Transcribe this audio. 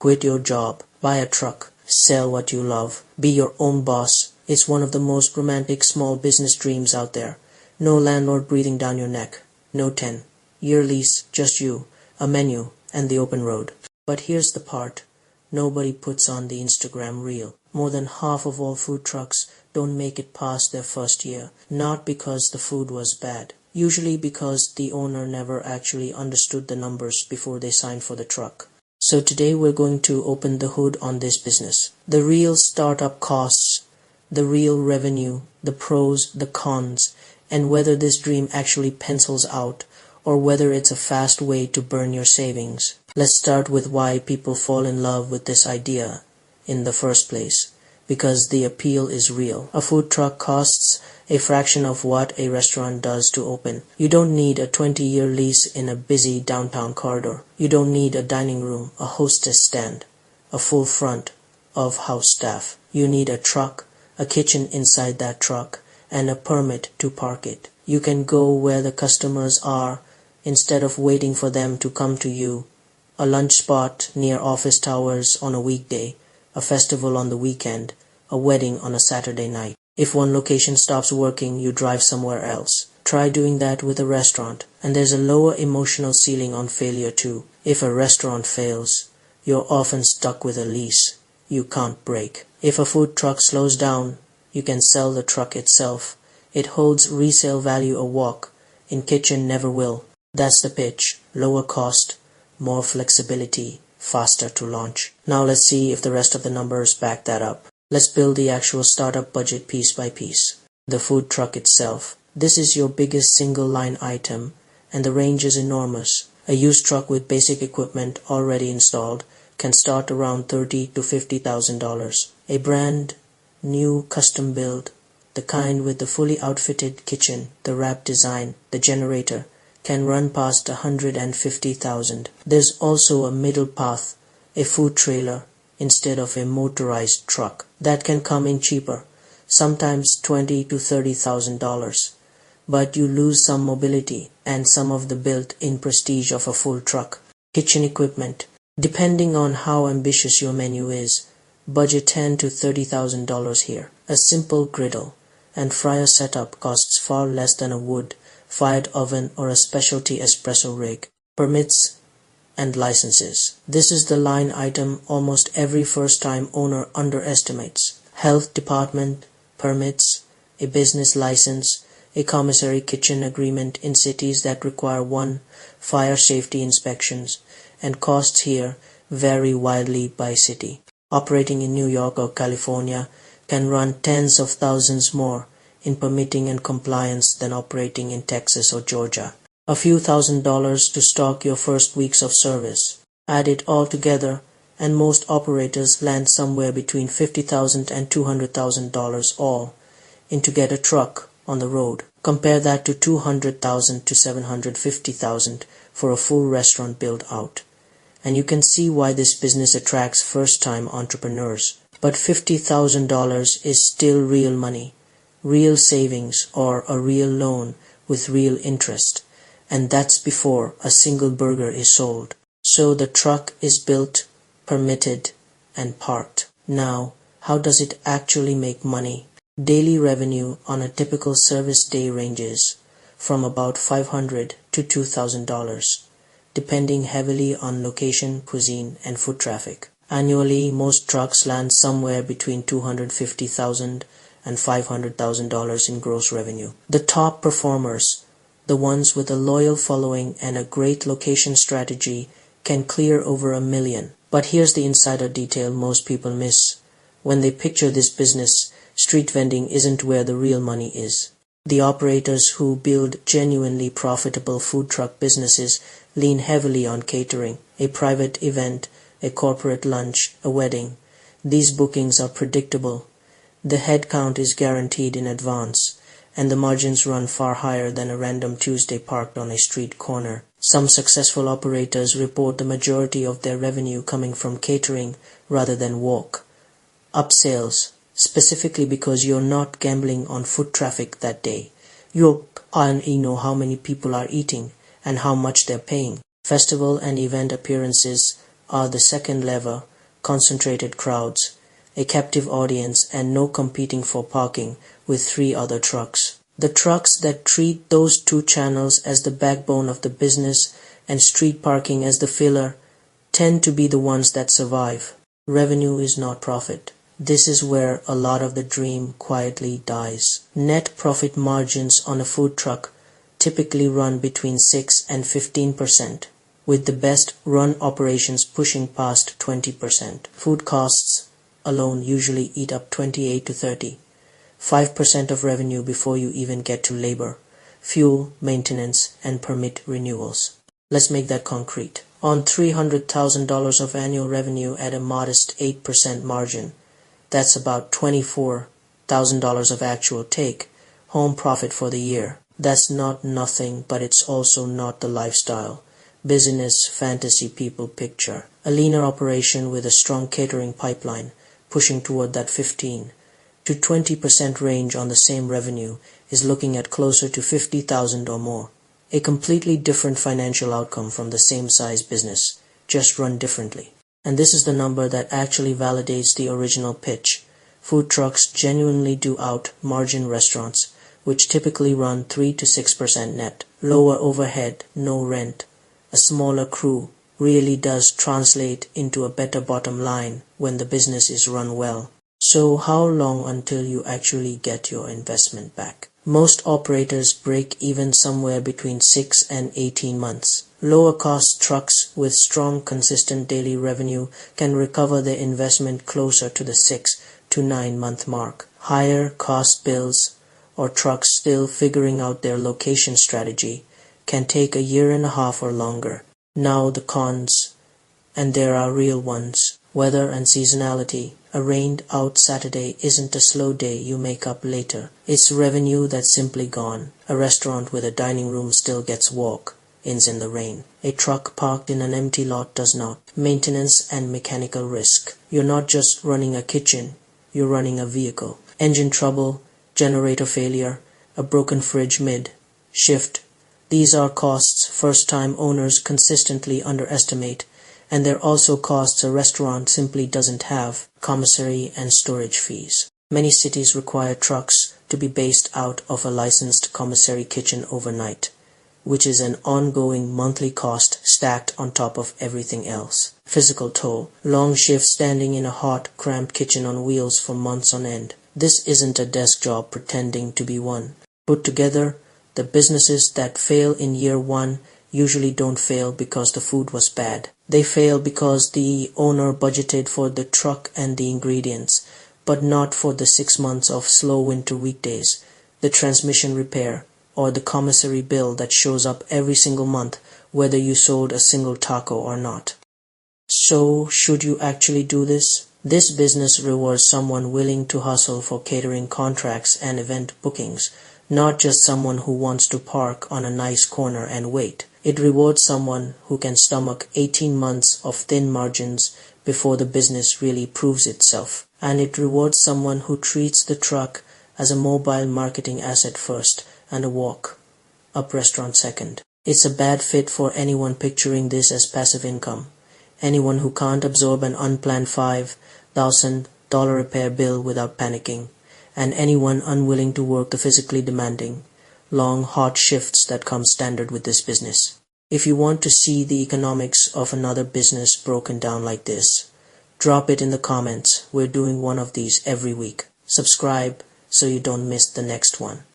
Quit your job, buy a truck, sell what you love, be your own boss. It's one of the most romantic small business dreams out there. No landlord breathing down your neck. No 10-year lease, just you, a menu, and the open road. But here's the part nobody puts on the Instagram reel. More than half of all food trucks don't make it past their first year, not because the food was bad, usually because the owner never actually understood the numbers before they signed for the truck. So today we're going to open the hood on this business. The real startup costs, the real revenue, the pros, the cons, and whether this dream actually pencils out or whether it's a fast way to burn your savings. Let's start with why people fall in love with this idea in the first place. Because the appeal is real. A food truck costs a fraction of what a restaurant does to open. You don't need a 20-year lease in a busy downtown corridor. You don't need a dining room, a hostess stand, a full front of house staff. You need a truck, a kitchen inside that truck, and a permit to park it. You can go where the customers are instead of waiting for them to come to you. A lunch spot near office towers on a weekday, a festival on the weekend, a wedding on a Saturday night. If one location stops working, you drive somewhere else. Try doing that with a restaurant, and there's a lower emotional ceiling on failure too. If a restaurant fails, you're often stuck with a lease you can't break. If a food truck slows down, you can sell the truck itself. It holds resale value a walk. In kitchen never will. That's the pitch. Lower cost, more flexibility, faster to launch. Now let's see if the rest of the numbers back that up. Let's build the actual startup budget piece by piece. The food truck itself. This is your biggest single line item, and the range is enormous. A used truck with basic equipment already installed can start around $30,000 to $50,000. A brand new custom build, the kind with the fully outfitted kitchen, the wrap design, the generator, can run past $150,000. There's also a middle path, a food trailer instead of a motorized truck. That can come in cheaper, sometimes $20,000 to $30,000. But you lose some mobility and some of the built-in prestige of a full truck. Kitchen equipment. Depending on how ambitious your menu is, budget $10,000 to $30,000 here. A simple griddle and fryer setup costs far less than a wood-fired oven or a specialty espresso rig. Permits and licenses. This is the line item almost every first-time owner underestimates. Health department, permits, a business license, a commissary kitchen agreement in cities that require fire safety inspections, and costs here vary widely by city. Operating in New York or California can run tens of thousands more in permitting and compliance than operating in Texas or Georgia. A few $1,000s to stock your first weeks of service. Add it all together, and most operators land somewhere between $50,000 and $200,000 all in to get a truck on the road. Compare that to $200,000 to $750,000 for a full restaurant build out. And you can see why this business attracts first-time entrepreneurs. But $50,000 is still real money, real savings, or a real loan with real interest. And that's before a single burger is sold. So the truck is built, permitted, and parked. Now, how does it actually make money? Daily revenue on a typical service day ranges from about $500 to $2,000, depending heavily on location, cuisine, and foot traffic. Annually, most trucks land somewhere between $250,000 and $500,000 in gross revenue. The top performers, the ones with a loyal following and a great location strategy, can clear over $1 million. But here's the insider detail most people miss. When they picture this business, street vending isn't where the real money is. The operators who build genuinely profitable food truck businesses lean heavily on catering, a private event, a corporate lunch, a wedding. These bookings are predictable. The head count is guaranteed in advance, and the margins run far higher than a random Tuesday parked on a street corner. Some successful operators report the majority of their revenue coming from catering rather than walk-up sales, specifically because you're not gambling on foot traffic that day. You know how many people are eating and how much they're paying. Festival and event appearances are the second lever, concentrated crowds, a captive audience, and no competing for parking with 3 other trucks. The trucks that treat those 2 channels as the backbone of the business and street parking as the filler tend to be the ones that survive. Revenue is not profit. This is where a lot of the dream quietly dies. Net profit margins on a food truck typically run between 6 and 15%, with the best run operations pushing past 20%. Food costs alone usually eat up 28 to 35% of revenue before you even get to labor, fuel, maintenance, and permit renewals. Let's make that concrete. On $300,000 of annual revenue at a modest 8% margin, that's about $24,000 of actual take-home profit for the year. That's not nothing, but it's also not the lifestyle, business, fantasy people picture. A leaner operation with a strong catering pipeline, pushing toward that 15 to 20% range on the same revenue, is looking at closer to $50,000 or more. A completely different financial outcome from the same size business, just run differently. And this is the number that actually validates the original pitch. Food trucks genuinely do out-margin restaurants, which typically run 3 to 6% net. Lower overhead, no rent, a smaller crew really does translate into a better bottom line when the business is run well. So how long until you actually get your investment back? Most operators break even somewhere between 6 and 18 months. Lower cost trucks with strong consistent daily revenue can recover their investment closer to the 6 to 9 month mark. Higher cost bills or trucks still figuring out their location strategy can take a year and a half or longer. Now the cons, and there are real ones. Weather and seasonality. A rained out Saturday isn't a slow day you make up later. It's revenue that's simply gone. A restaurant with a dining room still gets walk-ins in the rain. A truck parked in an empty lot does not. Maintenance and mechanical risk. You're not just running a kitchen, you're running a vehicle. Engine trouble, generator failure, a broken fridge mid-shift. These are costs first-time owners consistently underestimate, and they're also costs a restaurant simply doesn't have: commissary and storage fees. Many cities require trucks to be based out of a licensed commissary kitchen overnight, which is an ongoing monthly cost stacked on top of everything else. Physical toll. Long shifts standing in a hot, cramped kitchen on wheels for months on end. This isn't a desk job pretending to be one. Put together, the businesses that fail in year 1 usually don't fail because the food was bad. They fail because the owner budgeted for the truck and the ingredients, but not for the 6 months of slow winter weekdays, the transmission repair, or the commissary bill that shows up every single month whether you sold a single taco or not. So, should you actually do this? This business rewards someone willing to hustle for catering contracts and event bookings, not just someone who wants to park on a nice corner and wait. It rewards someone who can stomach 18 months of thin margins before the business really proves itself. And it rewards someone who treats the truck as a mobile marketing asset first and a walk-up restaurant second. It's a bad fit for anyone picturing this as passive income. Anyone who can't absorb an unplanned $5,000 repair bill without panicking. And anyone unwilling to work the physically demanding, long, hot shifts that come standard with this business. If you want to see the economics of another business broken down like this, drop it in the comments. We're doing one of these every week. Subscribe so you don't miss the next one.